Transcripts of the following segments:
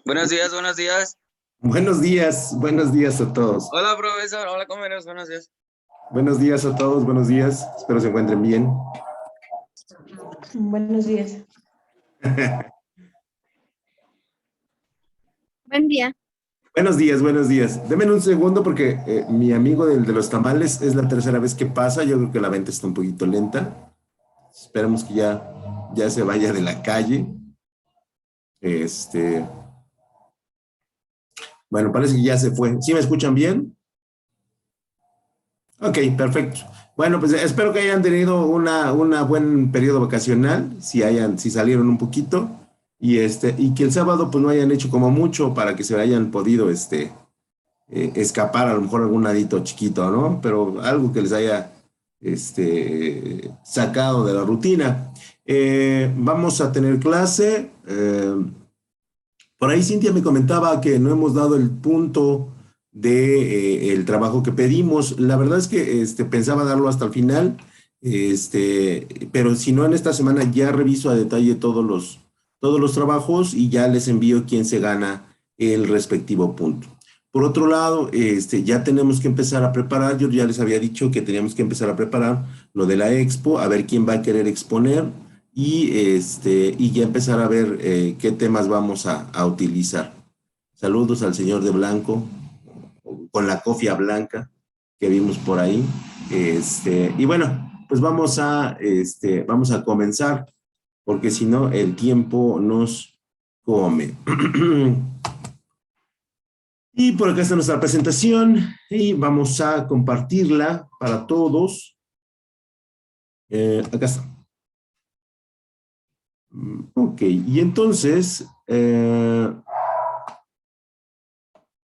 Buenos días, buenos días. Buenos días a todos. Hola, profesor. Hola, compañeros. Buenos días. Buenos días a todos, buenos días. Espero se encuentren bien. Buenos días. Buen día. Buenos días. Denme un segundo porque mi amigo del de los tamales es la tercera vez que pasa. Yo creo que la venta está un poquito lenta. Esperemos que ya se vaya de la calle. Bueno, parece que ya se fue. ¿Sí me escuchan bien? Ok, perfecto. Bueno, pues espero que hayan tenido una buen periodo vacacional, si salieron un poquito, y que el sábado pues no hayan hecho como mucho para que se hayan podido escapar a lo mejor algún ladito chiquito, ¿no? Pero algo que les haya sacado de la rutina. Vamos a tener clase. Por ahí Cintia me comentaba que no hemos dado el punto de el trabajo que pedimos. La verdad es que pensaba darlo hasta el final, pero si no en esta semana ya reviso a detalle todos los trabajos y ya les envío quién se gana el respectivo punto. Por otro lado, ya tenemos que empezar a preparar, yo ya les había dicho que teníamos que empezar a preparar lo de la expo, a ver quién va a querer exponer y ya empezar a ver qué temas vamos a utilizar. Saludos al señor de blanco, con la cofia blanca que vimos por ahí. Y bueno, pues vamos a comenzar, porque si no, el tiempo nos come. Y por acá está nuestra presentación y vamos a compartirla para todos. Acá está. Ok, y entonces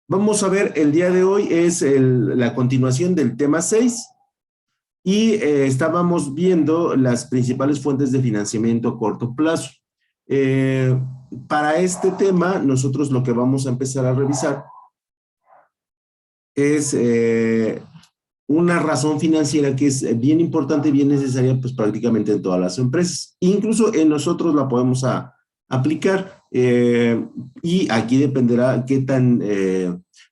vamos a ver, el día de hoy es la continuación del tema 6 y estábamos viendo las principales fuentes de financiamiento a corto plazo. Para este tema, nosotros lo que vamos a empezar a revisar es una razón financiera que es bien importante y bien necesaria pues prácticamente en todas las empresas. Incluso en nosotros la podemos aplicar y aquí dependerá qué tan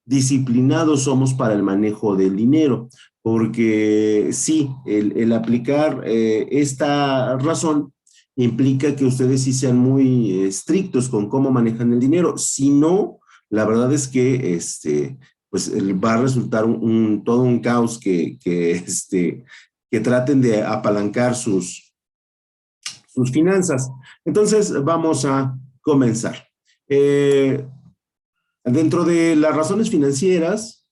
disciplinados somos para el manejo del dinero, porque sí, el aplicar esta razón implica que ustedes sí sean muy estrictos con cómo manejan el dinero. Si no, la verdad es que pues va a resultar todo un caos que traten de apalancar sus finanzas. Entonces, vamos a comenzar. Dentro de las razones financieras,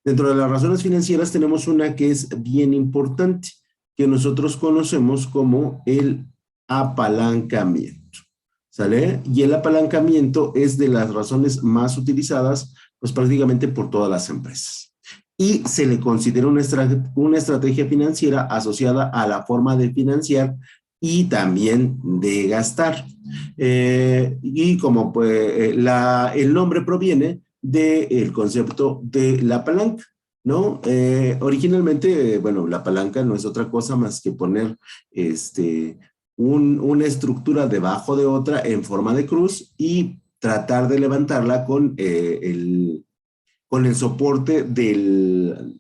tenemos una que es bien importante, que nosotros conocemos como el apalancamiento. ¿Sale? Y el apalancamiento es de las razones más utilizadas pues prácticamente por todas las empresas. Y se le considera una estrategia financiera asociada a la forma de financiar y también de gastar. Y como pues, el nombre proviene del concepto de la palanca, ¿no? Originalmente, bueno, la palanca no es otra cosa más que poner una estructura debajo de otra en forma de cruz y tratar de levantarla con el soporte de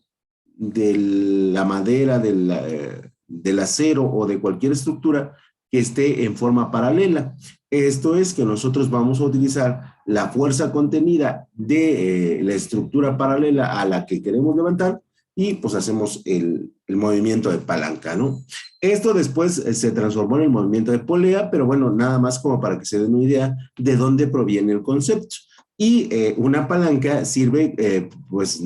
la madera, del acero o de cualquier estructura que esté en forma paralela. Esto es que nosotros vamos a utilizar la fuerza contenida de la estructura paralela a la que queremos levantar y pues hacemos el movimiento de palanca, ¿no? Esto después se transformó en el movimiento de polea, pero bueno, nada más como para que se den una idea de dónde proviene el concepto. Y una palanca sirve, pues,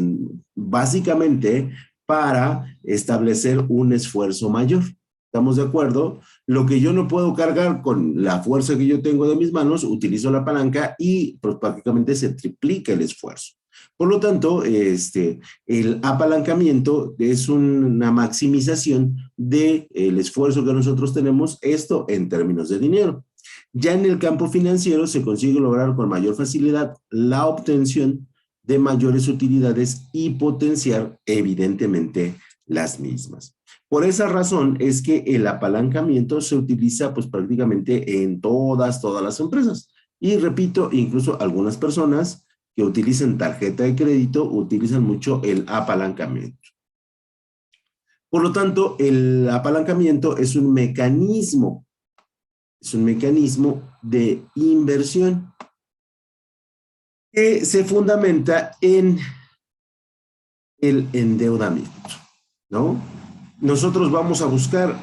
básicamente para establecer un esfuerzo mayor. ¿Estamos de acuerdo? Lo que yo no puedo cargar con la fuerza que yo tengo de mis manos, utilizo la palanca y pues, prácticamente se triplica el esfuerzo. Por lo tanto, el apalancamiento es una maximización del esfuerzo que nosotros tenemos, esto en términos de dinero. Ya en el campo financiero se consigue lograr con mayor facilidad la obtención de mayores utilidades y potenciar evidentemente las mismas. Por esa razón es que el apalancamiento se utiliza pues prácticamente en todas las empresas. Y repito, incluso algunas personas que utilizan tarjeta de crédito utilizan mucho el apalancamiento. Por lo tanto, el apalancamiento es un mecanismo de inversión que se fundamenta en el endeudamiento, ¿no? Nosotros vamos a buscar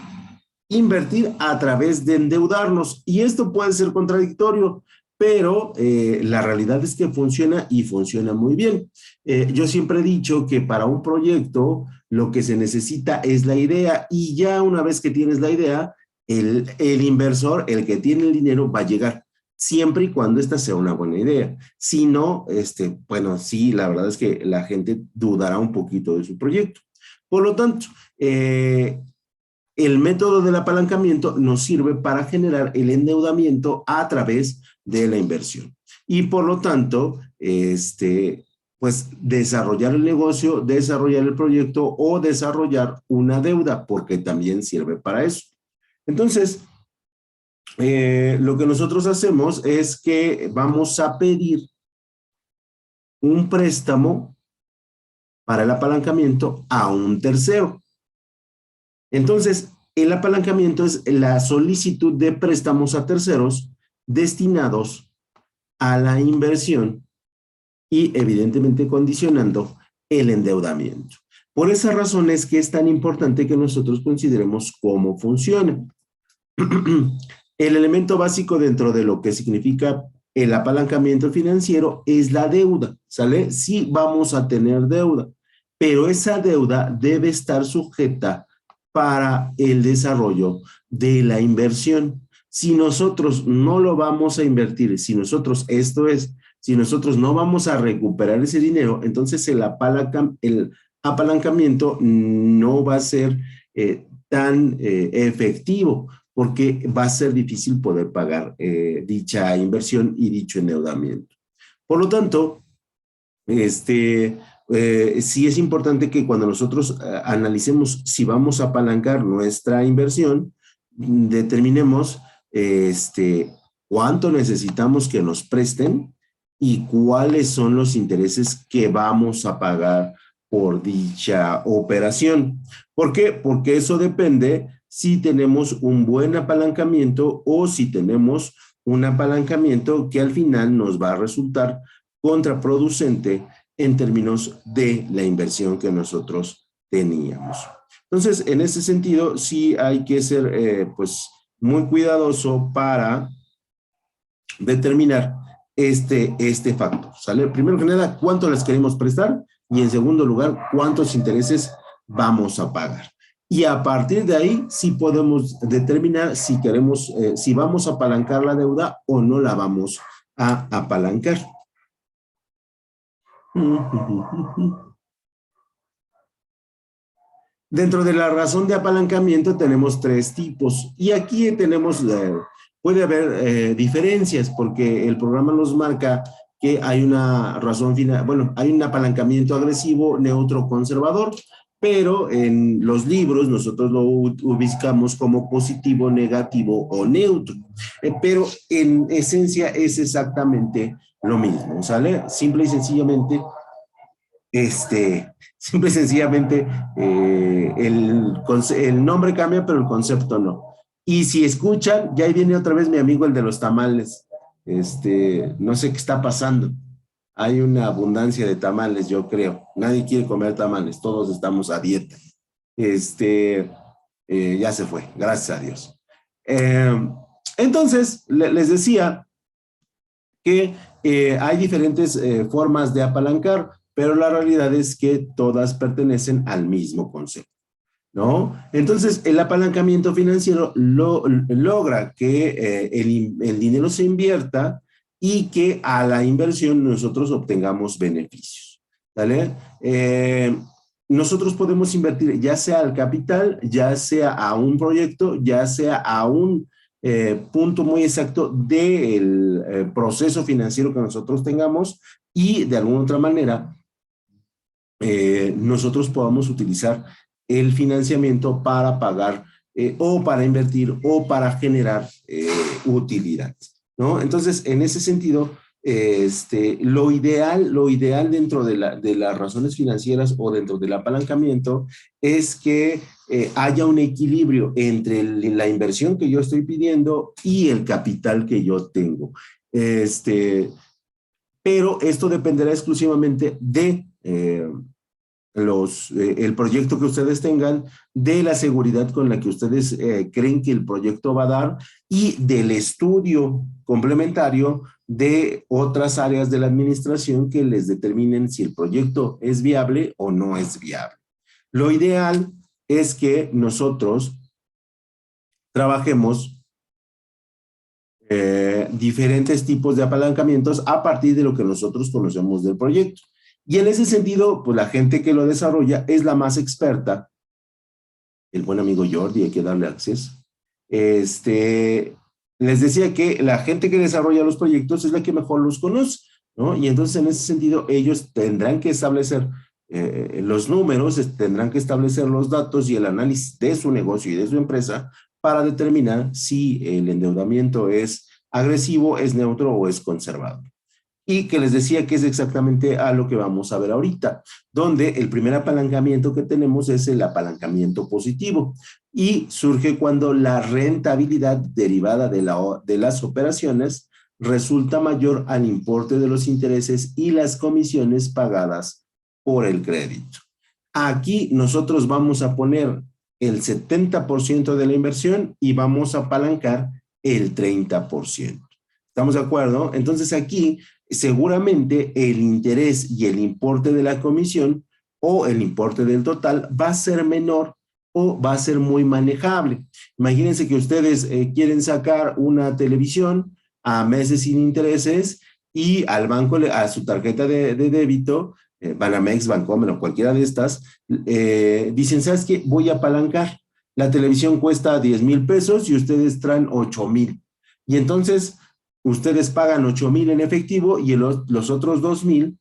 invertir a través de endeudarnos y esto puede ser contradictorio, pero la realidad es que funciona y funciona muy bien. Yo siempre he dicho que para un proyecto lo que se necesita es la idea y ya una vez que tienes la idea, el inversor, el que tiene el dinero, va a llegar siempre y cuando esta sea una buena idea. Si no, bueno, sí, la verdad es que la gente dudará un poquito de su proyecto. Por lo tanto, el método del apalancamiento nos sirve para generar el endeudamiento a través de la inversión. Y por lo tanto, pues desarrollar el negocio, desarrollar el proyecto o desarrollar una deuda, porque también sirve para eso. Entonces, lo que nosotros hacemos es que vamos a pedir un préstamo para el apalancamiento a un tercero. Entonces, el apalancamiento es la solicitud de préstamos a terceros destinados a la inversión y evidentemente condicionando el endeudamiento. Por esa razón es que es tan importante que nosotros consideremos cómo funciona. El elemento básico dentro de lo que significa el apalancamiento financiero es la deuda, ¿sale? Sí vamos a tener deuda, pero esa deuda debe estar sujeta para el desarrollo de la inversión. Si nosotros no lo vamos a invertir, si nosotros no vamos a recuperar ese dinero, entonces el apalancamiento no va a ser tan efectivo, porque va a ser difícil poder pagar dicha inversión y dicho endeudamiento. Por lo tanto, sí es importante que cuando nosotros analicemos si vamos a apalancar nuestra inversión, determinemos cuánto necesitamos que nos presten y cuáles son los intereses que vamos a pagar por dicha operación. ¿Por qué? Porque eso depende si tenemos un buen apalancamiento o si tenemos un apalancamiento que al final nos va a resultar contraproducente en términos de la inversión que nosotros teníamos. Entonces, en ese sentido, sí hay que ser pues muy cuidadoso para determinar este factor, ¿sale? Primero que nada, ¿cuánto les queremos prestar? Y en segundo lugar, ¿cuántos intereses vamos a pagar? Y a partir de ahí, sí podemos determinar si queremos, si vamos a apalancar la deuda o no la vamos a apalancar. Dentro de la razón de apalancamiento tenemos 3 tipos y aquí tenemos, puede haber diferencias porque el programa nos marca que hay una razón final, bueno, hay un apalancamiento agresivo, neutro, conservador, pero en los libros nosotros lo ubicamos como positivo, negativo o neutro, pero en esencia es exactamente lo mismo, ¿sale? Simple y sencillamente el nombre cambia, pero el concepto no. Y si escuchan, ya ahí viene otra vez mi amigo el de los tamales. No sé qué está pasando. Hay una abundancia de tamales, yo creo. Nadie quiere comer tamales, todos estamos a dieta. Ya se fue, gracias a Dios. Entonces, les decía que hay diferentes formas de apalancar, pero la realidad es que todas pertenecen al mismo concepto, ¿no? Entonces, el apalancamiento financiero logra que el dinero se invierta y que a la inversión nosotros obtengamos beneficios, ¿vale? Nosotros podemos invertir ya sea al capital, ya sea a un proyecto, ya sea a un punto muy exacto del proceso financiero que nosotros tengamos y de alguna otra manera nosotros podamos utilizar el financiamiento para pagar o para invertir o para generar utilidad, ¿no? Entonces, en ese sentido, lo ideal dentro de las razones financieras o dentro del apalancamiento es que haya un equilibrio entre la inversión que yo estoy pidiendo y el capital que yo tengo. Pero esto dependerá exclusivamente de el proyecto que ustedes tengan, de la seguridad con la que ustedes creen que el proyecto va a dar y del estudio complementario de otras áreas de la administración que les determinen si el proyecto es viable o no es viable. Lo ideal es que nosotros trabajemos diferentes tipos de apalancamientos a partir de lo que nosotros conocemos del proyecto. Y en ese sentido, pues la gente que lo desarrolla es la más experta. El buen amigo Jordi, hay que darle acceso. Les decía que la gente que desarrolla los proyectos es la que mejor los conoce, ¿no? Y entonces en ese sentido ellos tendrán que establecer los números, tendrán que establecer los datos y el análisis de su negocio y de su empresa para determinar si el endeudamiento es agresivo, es neutro o es conservador. Y que les decía que es exactamente a lo que vamos a ver ahorita, donde el primer apalancamiento que tenemos es el apalancamiento positivo y surge cuando la rentabilidad derivada de las operaciones resulta mayor al importe de los intereses y las comisiones pagadas por el crédito. Aquí nosotros vamos a poner el 70% de la inversión y vamos a apalancar el 30%. ¿Estamos de acuerdo? Entonces aquí seguramente el interés y el importe de la comisión o el importe del total va a ser menor o va a ser muy manejable. Imagínense que ustedes quieren sacar una televisión a meses sin intereses y al banco, a su tarjeta de débito, Banamex, Bancomer o cualquiera de estas, dicen, ¿sabes qué? Voy a apalancar. La televisión cuesta 10,000 pesos y ustedes traen 8,000. Y entonces ustedes pagan 8,000 en efectivo y los otros 2,000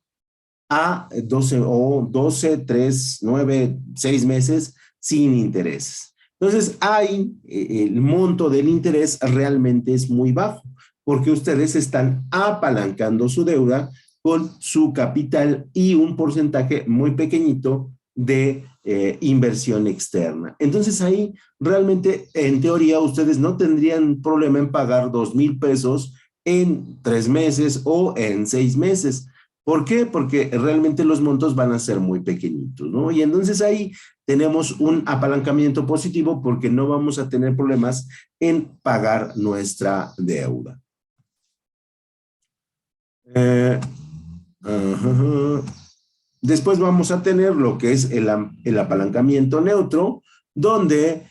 a 12, 3, 9, 6 meses sin intereses. Entonces, el monto del interés realmente es muy bajo porque ustedes están apalancando su deuda con su capital y un porcentaje muy pequeñito de inversión externa. Entonces ahí realmente en teoría ustedes no tendrían problema en pagar 2,000 pesos en 3 meses o en 6 meses. ¿Por qué? Porque realmente los montos van a ser muy pequeñitos, ¿no? Y entonces ahí tenemos un apalancamiento positivo porque no vamos a tener problemas en pagar nuestra deuda. Después vamos a tener lo que es el apalancamiento neutro, donde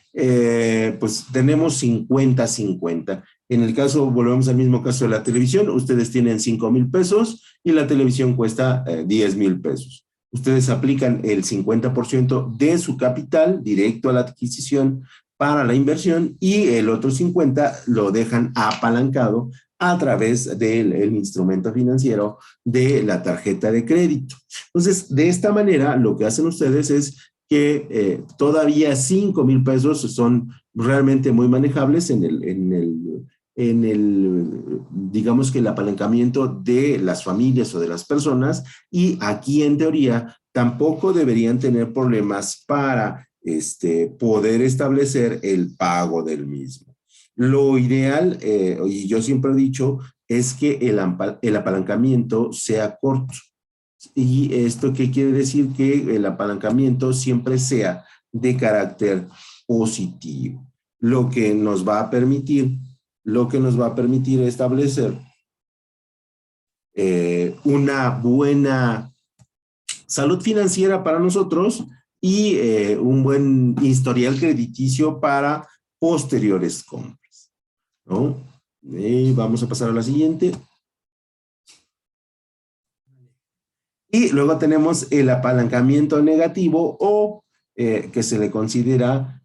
pues tenemos 50-50. En el caso, volvemos al mismo caso de la televisión, ustedes tienen 5,000 pesos y la televisión cuesta 10,000 pesos. Ustedes aplican el 50% de su capital directo a la adquisición para la inversión y el otro 50% lo dejan apalancado a través del instrumento financiero de la tarjeta de crédito. Entonces, de esta manera, lo que hacen ustedes es que todavía 5,000 pesos son realmente muy manejables digamos que el apalancamiento de las familias o de las personas, y aquí en teoría tampoco deberían tener problemas para poder establecer el pago del mismo. Lo ideal, y yo siempre he dicho, es que el apalancamiento sea corto. ¿Y esto qué quiere decir? Que el apalancamiento siempre sea de carácter positivo, lo que nos va a permitir establecer una buena salud financiera para nosotros y un buen historial crediticio para posteriores compras, ¿no? Vamos a pasar a la siguiente. Y luego tenemos el apalancamiento negativo o que se le considera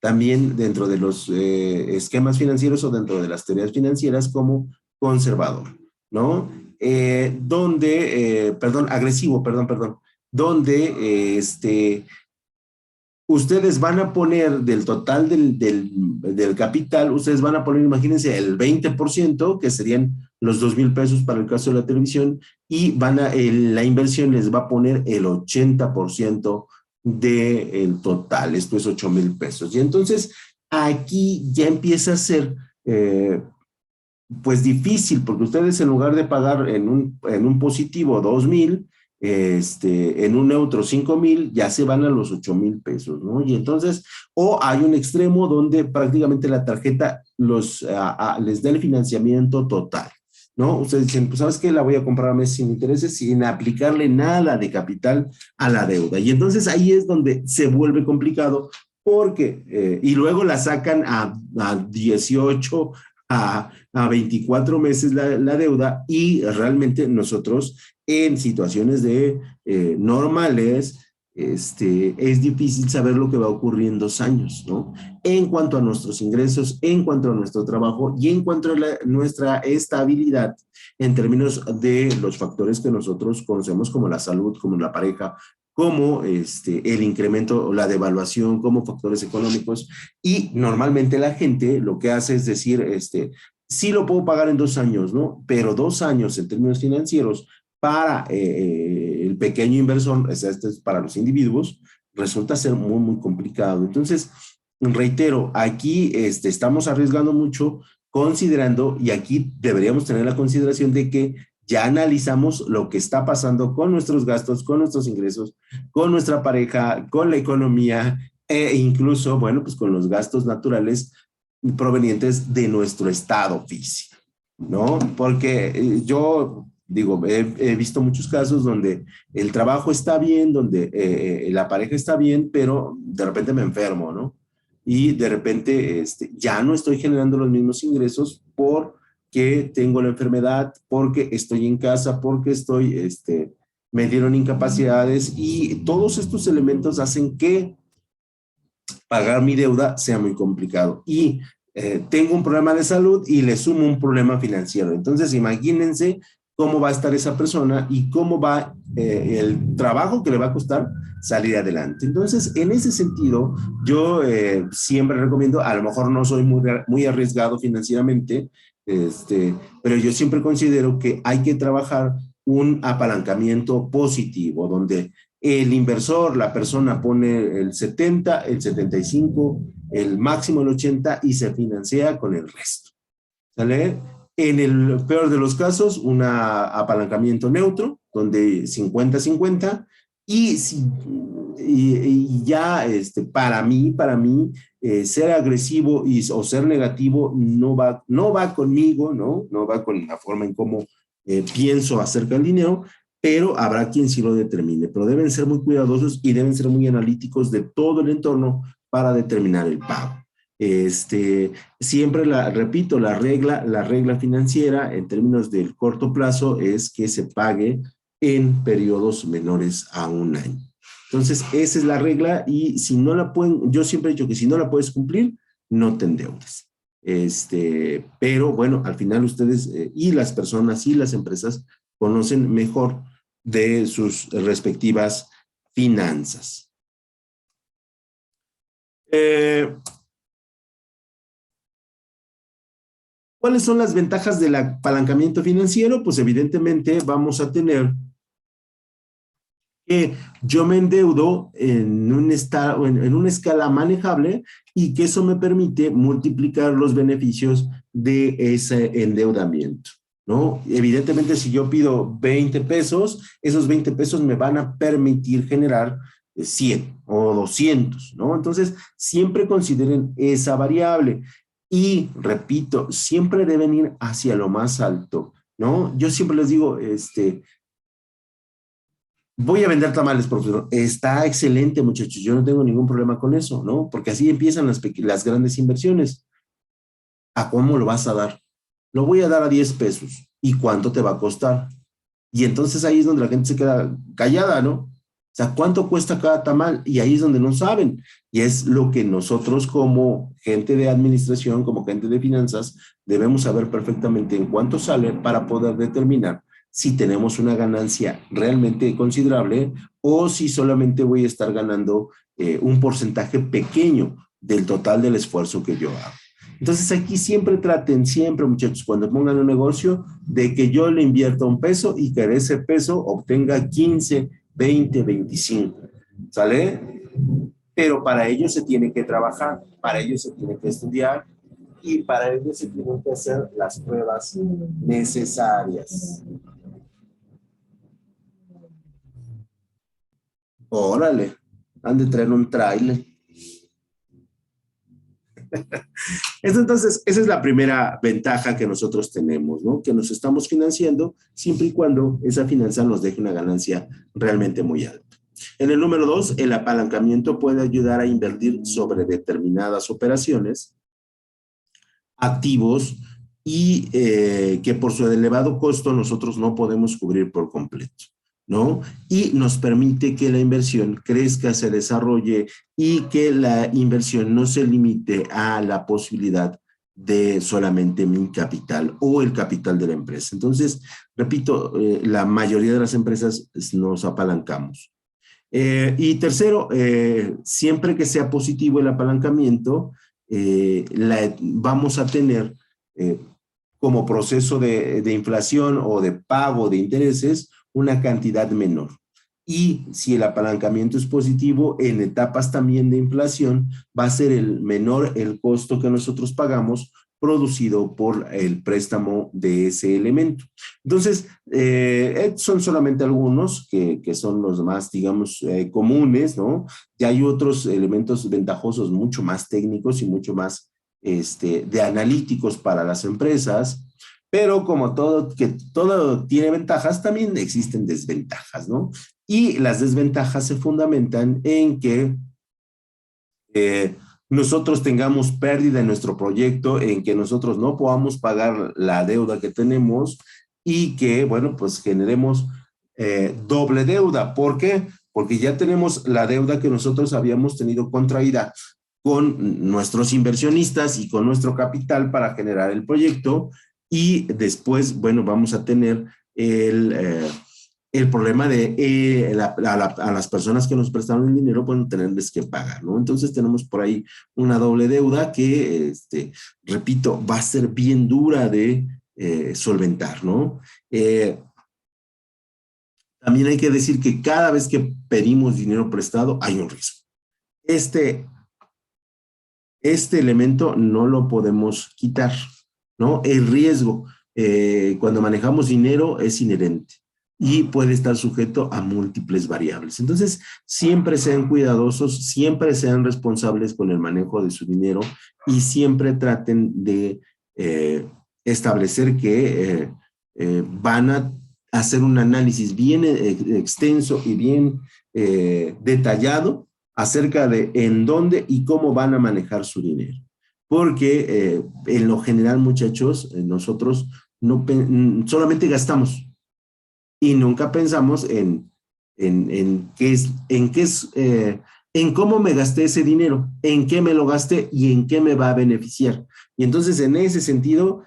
también dentro de los esquemas financieros o dentro de las teorías financieras como conservador, ¿no? Agresivo, donde ustedes van a poner del total del capital, ustedes van a poner, imagínense, el 20%, que serían los 2,000 pesos para el caso de la televisión, y la inversión les va a poner el 80% del total, esto es 8,000 pesos. Y entonces aquí ya empieza a ser pues difícil, porque ustedes en lugar de pagar en un positivo 2,000, en un neutro 5,000, ya se van a los 8,000 pesos, ¿no? Y entonces, o hay un extremo donde prácticamente la tarjeta les da el financiamiento total, ¿no? Ustedes dicen, pues, ¿sabes qué? La voy a comprar a mes sin intereses, sin aplicarle nada de capital a la deuda. Y entonces ahí es donde se vuelve complicado, porque, y luego la sacan a 18, a 24 meses la deuda, y realmente nosotros en situaciones normales, es difícil saber lo que va a ocurrir en 2 años, ¿no? En cuanto a nuestros ingresos, en cuanto a nuestro trabajo y en cuanto a nuestra estabilidad en términos de los factores que nosotros conocemos como la salud, como la pareja, como el incremento o la devaluación, como factores económicos. Y normalmente la gente lo que hace es decir, sí lo puedo pagar en 2 años, ¿no? Pero 2 años en términos financieros para el pequeño inversor, o sea, esto es para los individuos, resulta ser muy, muy complicado. Entonces, reitero, aquí estamos arriesgando mucho considerando, y aquí deberíamos tener la consideración de que ya analizamos lo que está pasando con nuestros gastos, con nuestros ingresos, con nuestra pareja, con la economía e incluso, bueno, pues con los gastos naturales provenientes de nuestro estado físico, ¿no? Porque yo digo, he visto muchos casos donde el trabajo está bien, donde la pareja está bien, pero de repente me enfermo, ¿no? Y de repente ya no estoy generando los mismos ingresos porque tengo la enfermedad, porque estoy en casa, porque me dieron incapacidades, y todos estos elementos hacen que pagar mi deuda sea muy complicado. Y tengo un problema de salud y le sumo un problema financiero. Entonces, imagínense cómo va a estar esa persona y cómo va el trabajo que le va a costar salir adelante. Entonces, en ese sentido, yo siempre recomiendo, a lo mejor no soy muy arriesgado financieramente, pero yo siempre considero que hay que trabajar un apalancamiento positivo, donde el inversor, la persona pone el 70, el 75, el máximo el 80 y se financia con el resto. ¿Sale? En el peor de los casos, un apalancamiento neutro, donde 50-50, y, y ya para mí, ser agresivo o ser negativo no va conmigo, ¿no? No va con la forma en cómo pienso acerca del dinero, pero habrá quien sí lo determine. Pero deben ser muy cuidadosos y deben ser muy analíticos de todo el entorno para determinar el pago. Siempre repito, la regla financiera en términos del corto plazo es que se pague en periodos menores a 1 año. Entonces, esa es la regla, y si no la pueden, yo siempre he dicho que si no la puedes cumplir, no te endeudes. Pero bueno, al final ustedes y las personas y las empresas conocen mejor de sus respectivas finanzas. ¿Cuáles son las ventajas del apalancamiento financiero? Pues evidentemente vamos a tener que yo me endeudo en una escala manejable, y que eso me permite multiplicar los beneficios de ese endeudamiento, ¿no? Evidentemente, si yo pido 20 pesos, esos 20 pesos me van a permitir generar 100 o 200, ¿no? Entonces, siempre consideren esa variable. Y repito, siempre deben ir hacia lo más alto, ¿no? Yo siempre les digo, Voy a vender tamales, profesor. Está excelente, muchachos. Yo no tengo ningún problema con eso, ¿no? Porque así empiezan las grandes inversiones. ¿A cómo lo vas a dar? Lo voy a dar a 10 pesos. ¿Y cuánto te va a costar? Y entonces ahí es donde la gente se queda callada, ¿no? O sea, ¿cuánto cuesta cada tamal? Y ahí es donde no saben. Y es lo que nosotros como gente de administración, como gente de finanzas, debemos saber perfectamente en cuánto sale para poder determinar si tenemos una ganancia realmente considerable o si solamente voy a estar ganando un porcentaje pequeño del total del esfuerzo que yo hago. Entonces aquí siempre traten, siempre muchachos, cuando pongan un negocio, de que yo le invierta un peso y que de ese peso obtenga 15, 20, 25. ¿Sale? Pero para ello se tiene que trabajar, para ello se tiene que estudiar y para ello se tienen que hacer las pruebas necesarias. Órale, han de traer un tráiler. Entonces, esa es la primera ventaja que nosotros tenemos, ¿no? Que nos estamos financiando siempre y cuando esa finanza nos deje una ganancia realmente muy alta. En el número 2, el apalancamiento puede ayudar a invertir sobre determinadas operaciones, activos y que por su elevado costo nosotros no podemos cubrir por completo, ¿no? Y nos permite que la inversión crezca, se desarrolle y que la inversión no se limite a la posibilidad de solamente mi capital o el capital de la empresa. Entonces, repito, la mayoría de las empresas nos apalancamos. Y tercero, siempre que sea positivo el apalancamiento, vamos a tener eh, como proceso de inflación o de pago de intereses una cantidad menor. Y si el apalancamiento es positivo, en etapas también de inflación va a ser el menor el costo que nosotros pagamos producido por el préstamo de ese elemento. Entonces, son solamente algunos que son los más, digamos, comunes, ¿no? Ya hay otros elementos ventajosos mucho más técnicos y mucho más de analíticos para las empresas, pero como todo, que todo tiene ventajas, también existen desventajas, ¿no? Y las desventajas se fundamentan en que eh, nosotros tengamos pérdida en nuestro proyecto, en que nosotros no podamos pagar la deuda que tenemos y que, bueno, pues generemos doble deuda. ¿Por qué? Porque ya tenemos la deuda que nosotros habíamos tenido contraída con nuestros inversionistas y con nuestro capital para generar el proyecto y después, bueno, vamos a tener el problema de a las personas que nos prestaron el dinero, pueden tenerles que pagar, ¿no? Entonces tenemos por ahí una doble deuda que, repito, va a ser bien dura de solventar, ¿no? También hay que decir que cada vez que pedimos dinero prestado hay un riesgo. Este elemento no lo podemos quitar, ¿no? El riesgo cuando manejamos dinero es inherente y puede estar sujeto a múltiples variables. Entonces, siempre sean cuidadosos, siempre sean responsables con el manejo de su dinero y siempre traten de establecer que van a hacer un análisis bien extenso y bien detallado acerca de en dónde y cómo van a manejar su dinero. Porque en lo general, muchachos, nosotros no solamente gastamos y nunca pensamos en en cómo me gasté ese dinero, en qué me lo gasté y en qué me va a beneficiar. Y entonces, en ese sentido,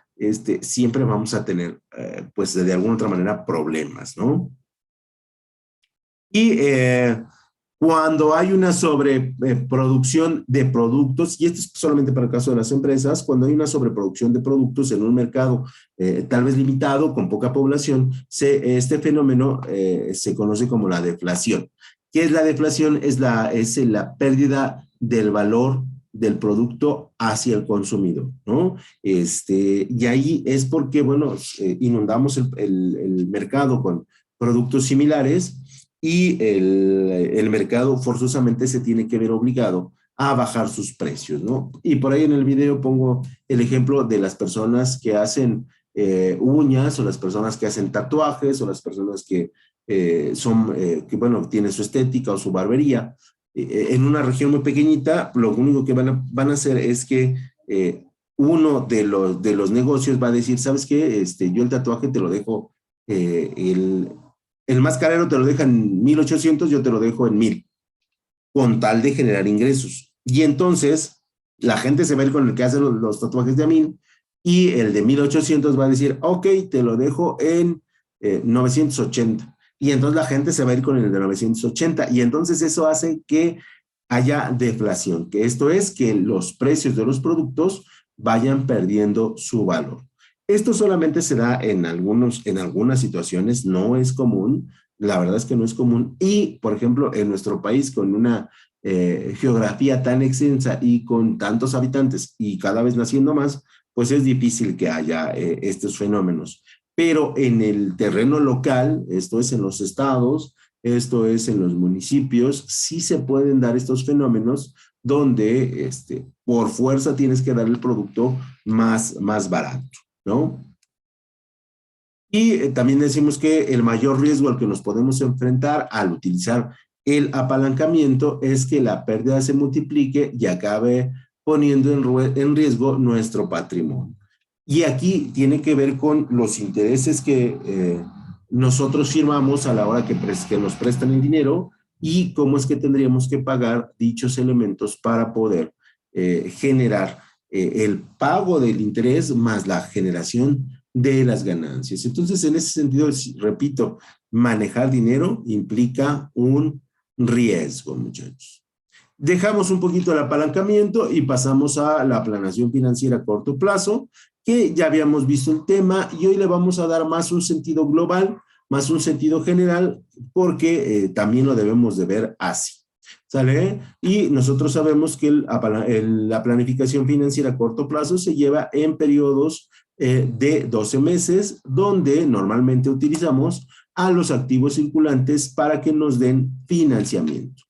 siempre vamos a tener, pues, de alguna otra manera, problemas, ¿no? Y cuando hay una sobreproducción de productos, y esto es solamente para el caso de las empresas, cuando hay una sobreproducción de productos en un mercado tal vez limitado, con poca población, este fenómeno se conoce como la deflación. ¿Qué es la deflación? Es la pérdida del valor del producto hacia el consumidor, ¿no? Y ahí es porque, bueno, inundamos el mercado con productos similares y el mercado forzosamente se tiene que ver obligado a bajar sus precios, ¿no? Y por ahí en el video pongo el ejemplo de las personas que hacen uñas o las personas que hacen tatuajes o las personas que que bueno, tienen su estética o su barbería. En una región muy pequeñita, lo único que van a hacer es que uno de los negocios va a decir, ¿sabes qué? Yo el tatuaje te lo dejo, el más carero te lo deja en 1,800, yo te lo dejo en 1,000, con tal de generar ingresos. Y entonces la gente se va a ir con el que hace los tatuajes de a 1,000 y el de 1,800 va a decir, ok, te lo dejo en 980. Y entonces la gente se va a ir con el de 980 y entonces eso hace que haya deflación, que esto es que los precios de los productos vayan perdiendo su valor. Esto solamente se da en algunas situaciones, no es común, la verdad es que no es común. Y, por ejemplo, en nuestro país, con una geografía tan extensa y con tantos habitantes y cada vez naciendo más, pues es difícil que haya estos fenómenos. Pero en el terreno local, esto es en los estados, esto es en los municipios, sí se pueden dar estos fenómenos donde por fuerza tienes que dar el producto más barato, ¿no? Y también decimos que el mayor riesgo al que nos podemos enfrentar al utilizar el apalancamiento es que la pérdida se multiplique y acabe poniendo en riesgo nuestro patrimonio. Y aquí tiene que ver con los intereses que nosotros firmamos a la hora que nos prestan el dinero y cómo es que tendríamos que pagar dichos elementos para poder generar el pago del interés más la generación de las ganancias. Entonces, en ese sentido, repito, manejar dinero implica un riesgo, muchachos. Dejamos un poquito el apalancamiento y pasamos a la planeación financiera a corto plazo, que ya habíamos visto el tema y hoy le vamos a dar más un sentido global, más un sentido general, porque también lo debemos de ver así. ¿Sale? Y nosotros sabemos que la planificación financiera a corto plazo se lleva en periodos de 12 meses, donde normalmente utilizamos a los activos circulantes para que nos den financiamiento.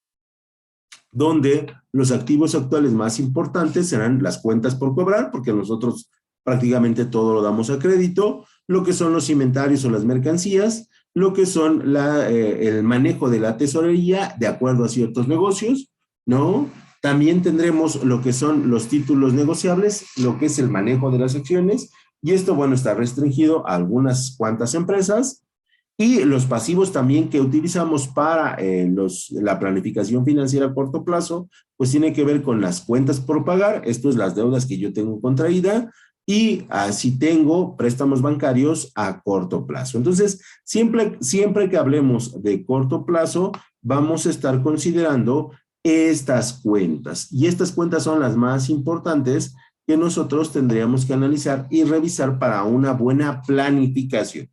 Donde los activos actuales más importantes serán las cuentas por cobrar, porque nosotros prácticamente todo lo damos a crédito, lo que son los inventarios o las mercancías, lo que son el manejo de la tesorería de acuerdo a ciertos negocios, ¿no? También tendremos lo que son los títulos negociables, lo que es el manejo de las acciones, y esto, bueno, está restringido a algunas cuantas empresas, y los pasivos también que utilizamos para la planificación financiera a corto plazo, pues tiene que ver con las cuentas por pagar, esto es las deudas que yo tengo contraída, y así tengo préstamos bancarios a corto plazo. Entonces, siempre que hablemos de corto plazo, vamos a estar considerando estas cuentas. Y estas cuentas son las más importantes que nosotros tendríamos que analizar y revisar para una buena planificación.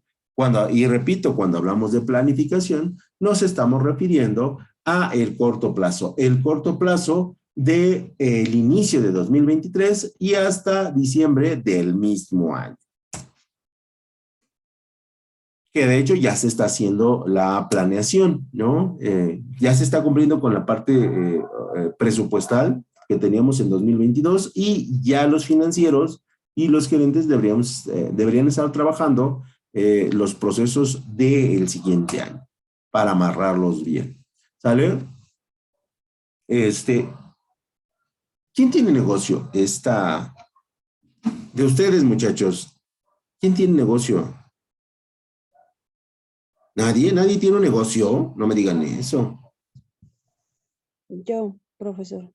Y repito, cuando hablamos de planificación, nos estamos refiriendo a el corto plazo. El corto plazo del inicio de 2023 y hasta diciembre del mismo año. Que de hecho ya se está haciendo la planeación, ¿no? Ya se está cumpliendo con la parte presupuestal que teníamos en 2022 y ya los financieros y los gerentes deberían estar trabajando los procesos del siguiente año para amarrarlos bien. ¿Sale? ¿Quién tiene negocio? De ustedes, muchachos. ¿Quién tiene negocio? ¿Nadie tiene un negocio? No me digan eso. Yo, profesor.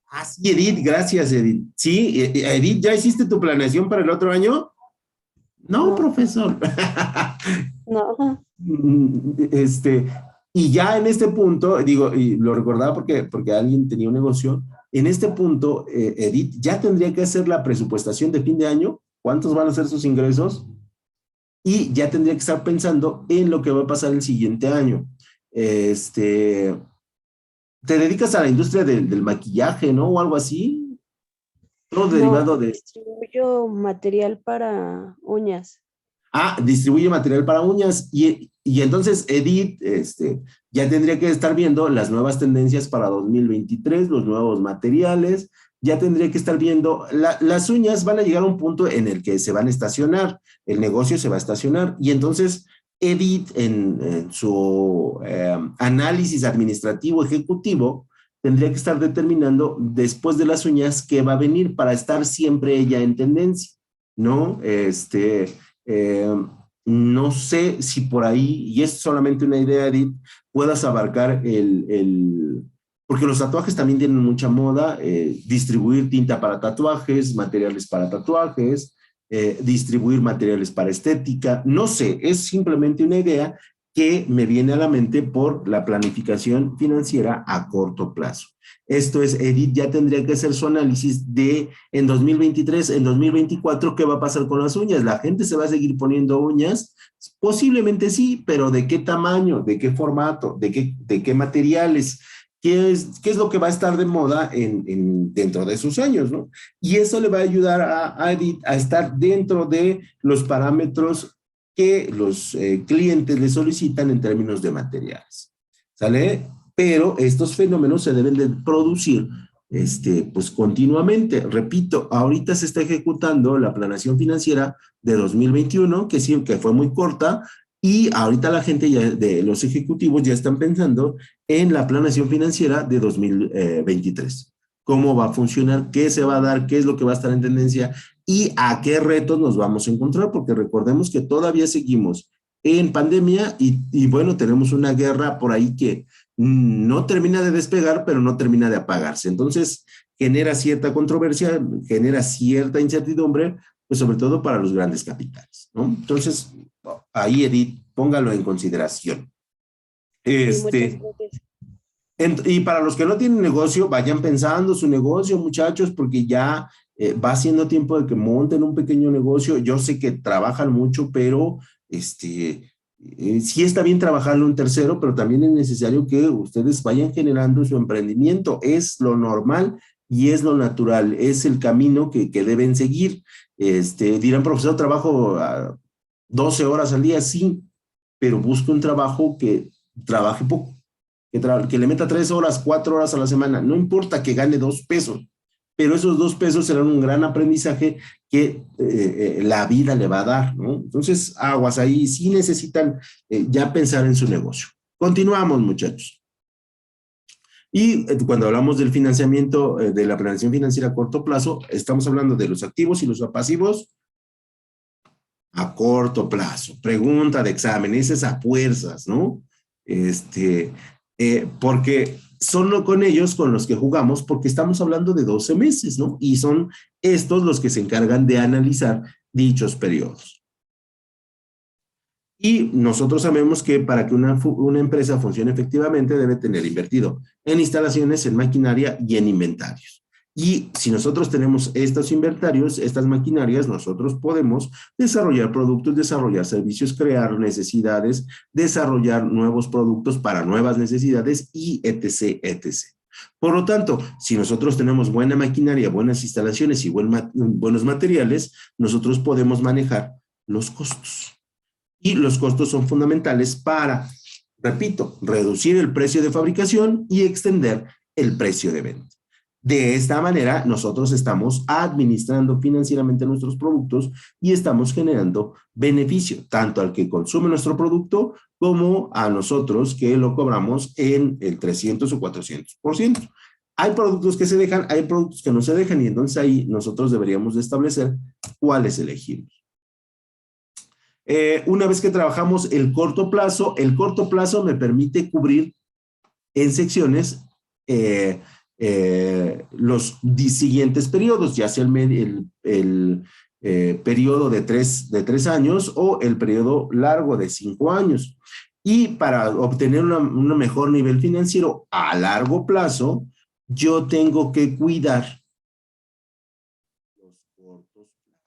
Ah, sí, Edith, gracias, Edith. Sí, Edith, ¿ya hiciste tu planeación para el otro año? No, profesor. No. Y ya en este punto, digo, y lo recordaba porque alguien tenía un negocio, en este punto, Edith, ya tendría que hacer la presupuestación de fin de año, cuántos van a ser sus ingresos, y ya tendría que estar pensando en lo que va a pasar el siguiente año. Te dedicas a la industria del maquillaje, ¿no? O algo así. Todo derivado de... Distribuyo material para uñas. Ah, distribuye material para uñas. Y entonces Edith ya tendría que estar viendo las nuevas tendencias para 2023, los nuevos materiales. Ya tendría que estar viendo, las uñas van a llegar a un punto en el que se van a estacionar, el negocio se va a estacionar y entonces Edith, en su análisis administrativo ejecutivo, tendría que estar determinando después de las uñas qué va a venir para estar siempre ella en tendencia, ¿no? No sé si por ahí, y es solamente una idea, Edith, puedas abarcar porque los tatuajes también tienen mucha moda, distribuir tinta para tatuajes, materiales para tatuajes, distribuir materiales para estética, no sé, es simplemente una idea que me viene a la mente por la planificación financiera a corto plazo. Esto es, Edith ya tendría que hacer su análisis de en 2023, en 2024, ¿qué va a pasar con las uñas? ¿La gente se va a seguir poniendo uñas? Posiblemente sí, pero ¿de qué tamaño? ¿De qué formato? ¿De qué materiales? ¿Qué es lo que va a estar de moda dentro de sus años, ¿no? Y eso le va a ayudar a Edith a estar dentro de los parámetros que los clientes le solicitan en términos de materiales. ¿Sale? Pero estos fenómenos se deben de producir pues continuamente. Repito, ahorita se está ejecutando la planeación financiera de 2021, que sí, que fue muy corta, y ahorita la gente ya, de los ejecutivos ya están pensando en la planeación financiera de 2023. ¿Cómo va a funcionar? ¿Qué se va a dar? ¿Qué es lo que va a estar en tendencia? ¿Y a qué retos nos vamos a encontrar? Porque recordemos que todavía seguimos en pandemia y bueno, tenemos una guerra por ahí que no termina de despegar, pero no termina de apagarse. Entonces, genera cierta controversia, genera cierta incertidumbre, pues sobre todo para los grandes capitales, ¿no? Entonces, ahí, Edith, póngalo en consideración. Sí, muchas gracias. Y para los que no tienen negocio, vayan pensando su negocio, muchachos, porque ya va siendo tiempo de que monten un pequeño negocio. Yo sé que trabajan mucho, pero sí está bien trabajarlo un tercero, pero también es necesario que ustedes vayan generando su emprendimiento. Es lo normal y es lo natural, es el camino que deben seguir. Dirán, profesor, trabajo 12 horas al día, sí, pero busque un trabajo que trabaje poco, que le meta 3 horas, 4 horas a la semana, no importa que gane 2 pesos, pero esos 2 pesos serán un gran aprendizaje que la vida le va a dar, ¿no? Entonces, aguas ahí, sí necesitan ya pensar en su negocio. Continuamos, muchachos. Y cuando hablamos del financiamiento, de la planeación financiera a corto plazo, estamos hablando de los activos y los pasivos a corto plazo. Pregunta de examen, esas a fuerzas, ¿no? Porque son con ellos con los que jugamos, porque estamos hablando de 12 meses, ¿no? Y son estos los que se encargan de analizar dichos periodos. Y nosotros sabemos que para que una empresa funcione efectivamente debe tener invertido en instalaciones, en maquinaria y en inventarios. Y si nosotros tenemos estos inventarios, estas maquinarias, nosotros podemos desarrollar productos, desarrollar servicios, crear necesidades, desarrollar nuevos productos para nuevas necesidades y etc., etc. Por lo tanto, si nosotros tenemos buena maquinaria, buenas instalaciones y buenos materiales, nosotros podemos manejar los costos. Y los costos son fundamentales para, repito, reducir el precio de fabricación y extender el precio de venta. De esta manera, nosotros estamos administrando financieramente nuestros productos y estamos generando beneficio, tanto al que consume nuestro producto como a nosotros que lo cobramos en el 300 o 400%. Hay productos que se dejan, hay productos que no se dejan y entonces ahí nosotros deberíamos de establecer cuáles elegimos. Una vez que trabajamos el corto plazo me permite cubrir en secciones los siguientes periodos, ya sea el periodo de tres años o el periodo largo de 5 años. Y para obtener un mejor nivel financiero a largo plazo, yo tengo que cuidar los cortos plazos.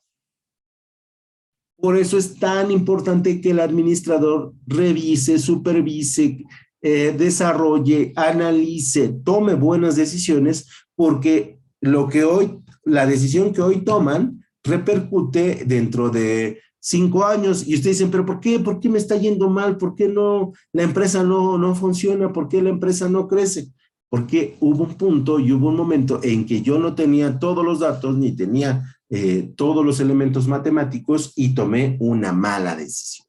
Por eso es tan importante que el administrador revise, supervise, desarrolle, analice, tome buenas decisiones, porque la decisión que hoy toman repercute dentro de 5 años. Y ustedes dicen, pero ¿por qué? ¿Por qué me está yendo mal? ¿Por qué la empresa no funciona? ¿Por qué la empresa no crece? Porque hubo un punto y hubo un momento en que yo no tenía todos los datos ni tenía todos los elementos matemáticos y tomé una mala decisión.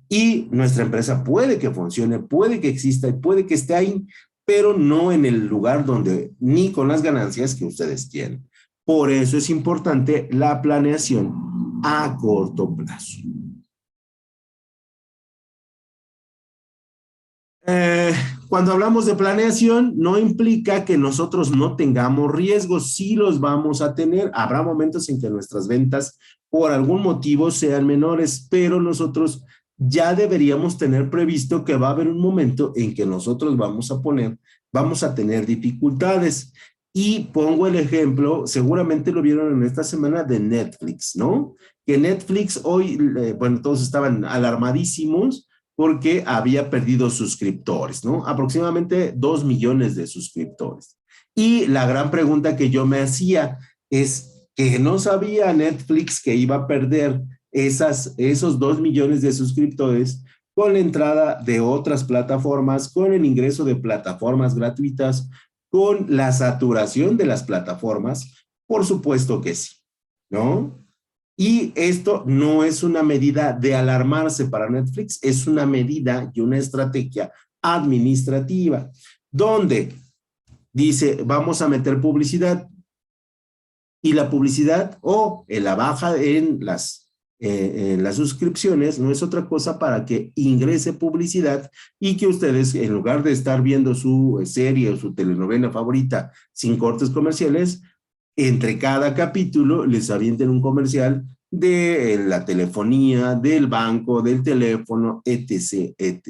Y nuestra empresa puede que funcione, puede que exista y puede que esté ahí, pero no en el lugar donde, ni con las ganancias que ustedes tienen. Por eso es importante la planeación a corto plazo. Cuando hablamos de planeación, no implica que nosotros no tengamos riesgos, sí los vamos a tener. Habrá momentos en que nuestras ventas por algún motivo sean menores, pero nosotros ya deberíamos tener previsto que va a haber un momento en que nosotros vamos a tener dificultades. Y pongo el ejemplo, seguramente lo vieron en esta semana de Netflix, ¿no? Que Netflix hoy, bueno, todos estaban alarmadísimos porque había perdido suscriptores, ¿no? Aproximadamente 2 millones de suscriptores. Y la gran pregunta que yo me hacía es que no sabía Netflix que iba a perder esos 2 millones de suscriptores con la entrada de otras plataformas, con el ingreso de plataformas gratuitas, con la saturación de las plataformas. Por supuesto que sí, ¿no? Y esto no es una medida de alarmarse para Netflix, es una medida y una estrategia administrativa, donde dice, vamos a meter publicidad, y la publicidad o la baja en las suscripciones no es otra cosa para que ingrese publicidad y que ustedes, en lugar de estar viendo su serie o su telenovela favorita sin cortes comerciales, entre cada capítulo les avienten un comercial de la telefonía, del banco, del teléfono, etc., etc.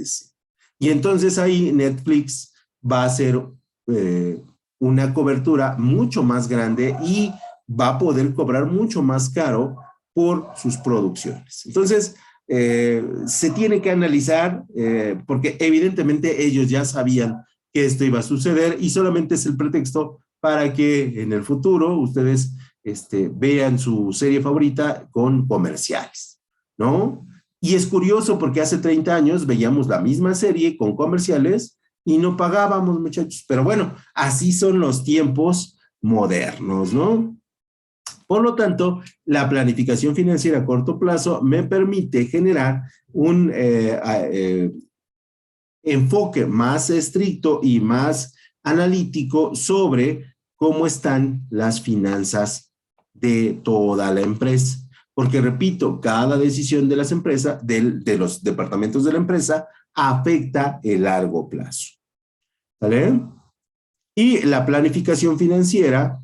Y entonces ahí Netflix va a hacer una cobertura mucho más grande y va a poder cobrar mucho más caro por sus producciones. Entonces, se tiene que analizar, porque evidentemente ellos ya sabían que esto iba a suceder y solamente es el pretexto para que en el futuro ustedes vean su serie favorita con comerciales, ¿no? Y es curioso porque hace 30 años veíamos la misma serie con comerciales y no pagábamos, muchachos. Pero bueno, así son los tiempos modernos, ¿no? Por lo tanto, la planificación financiera a corto plazo me permite generar un enfoque más estricto y más analítico sobre cómo están las finanzas de toda la empresa. Porque, repito, cada decisión de las empresas, de los departamentos de la empresa, afecta el largo plazo. ¿Vale? Y la planificación financiera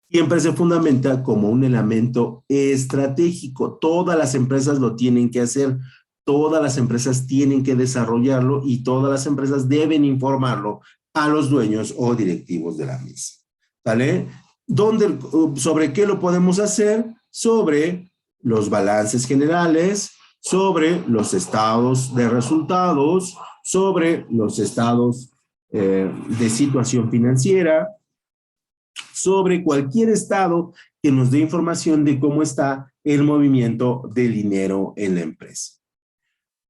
siempre se fundamenta como un elemento estratégico. Todas las empresas lo tienen que hacer, todas las empresas tienen que desarrollarlo y todas las empresas deben informarlo a los dueños o directivos de la misma. ¿Vale? ¿Sobre qué lo podemos hacer? Sobre los balances generales, sobre los estados de resultados, sobre los estados de situación financiera, sobre cualquier estado que nos dé información de cómo está el movimiento del dinero en la empresa.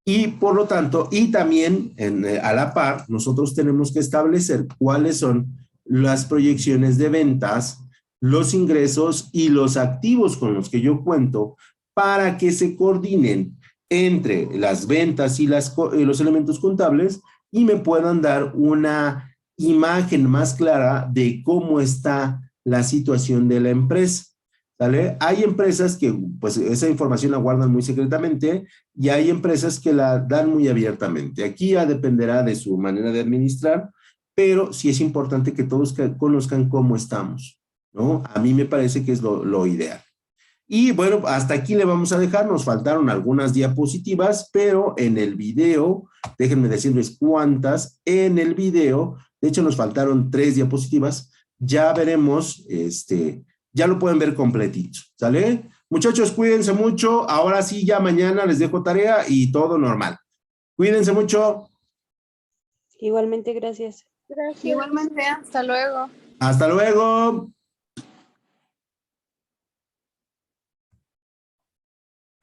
Y por lo tanto, y también a la par, nosotros tenemos que establecer cuáles son las proyecciones de ventas, los ingresos y los activos con los que yo cuento para que se coordinen entre las ventas y los elementos contables y me puedan dar una imagen más clara de cómo está la situación de la empresa. ¿Sale? Hay empresas que pues esa información la guardan muy secretamente y hay empresas que la dan muy abiertamente. Aquí ya dependerá de su manera de administrar, pero sí es importante que todos conozcan cómo estamos, ¿no? A mí me parece que es lo ideal. Y bueno, hasta aquí le vamos a dejar, nos faltaron algunas diapositivas, pero en el video, déjenme decirles cuántas, en el video, de hecho nos faltaron 3 diapositivas, ya veremos, ya lo pueden ver completito, ¿sale? Muchachos, cuídense mucho, ahora sí, ya mañana les dejo tarea y todo normal. Cuídense mucho. Igualmente, gracias. Igualmente, hasta luego. Hasta luego.